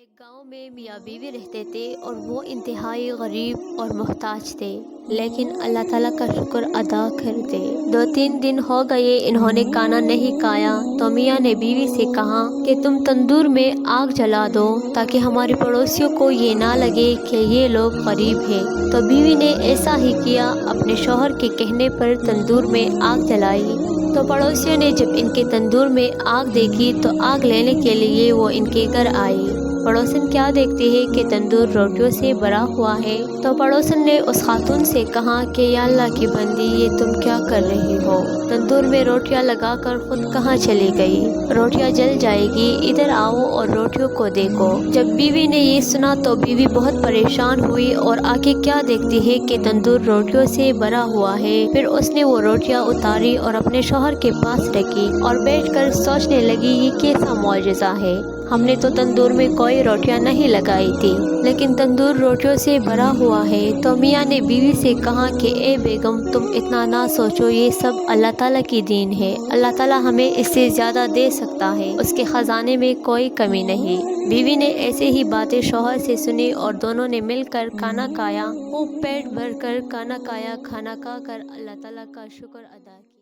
ایک گاؤں میں میاں بیوی رہتے تھے اور وہ انتہائی غریب اور محتاج تھے، لیکن اللہ تعالیٰ کا شکر ادا کرتے۔ 2-3 دن ہو گئے انہوں نے کھانا نہیں کھایا تو میاں نے بیوی سے کہا کہ تم تندور میں آگ جلا دو تاکہ ہمارے پڑوسیوں کو یہ نہ لگے کہ یہ لوگ غریب ہیں۔ تو بیوی نے ایسا ہی کیا، اپنے شوہر کے کہنے پر تندور میں آگ جلائی۔ تو پڑوسیوں نے جب ان کے تندور میں آگ دیکھی تو آگ لینے کے لیے وہ ان کے گھر آئی۔ پڑوسن کیا دیکھتے ہیں کہ تندور روٹیوں سے بھرا ہوا ہے۔ تو پڑوسن نے اس خاتون سے کہا کہ یا اللہ کی بندی، یہ تم کیا کر رہی ہو؟ تندور میں روٹیاں لگا کر خود کہاں چلی گئی؟ روٹیاں جل جائے گی، ادھر آؤ اور روٹیوں کو دیکھو۔ جب بیوی نے یہ سنا تو بیوی بہت پریشان ہوئی اور آگے کیا دیکھتی ہے کہ تندور روٹیوں سے بھرا ہوا ہے۔ پھر اس نے وہ روٹیاں اتاری اور اپنے شوہر کے پاس رکھی اور بیٹھ کر سوچنے لگی، یہ کیسا معجزہ ہے؟ ہم نے تو تندور میں کوئی روٹیاں نہیں لگائی تھی، لیکن تندور روٹیوں سے بھرا ہوا ہے۔ تو میاں نے بیوی سے کہا کہ اے بیگم، تم اتنا نہ سوچو، یہ سب اللہ تعالیٰ کی دین ہے۔ اللہ تعالیٰ ہمیں اس سے زیادہ دے سکتا ہے، اس کے خزانے میں کوئی کمی نہیں۔ بیوی نے ایسے ہی باتیں شوہر سے سنی اور دونوں نے مل کر کھانا کھایا، خوب پیٹ بھر کر کھانا کھایا۔ کھانا کھا کر اللہ تعالیٰ کا شکر ادا کیا۔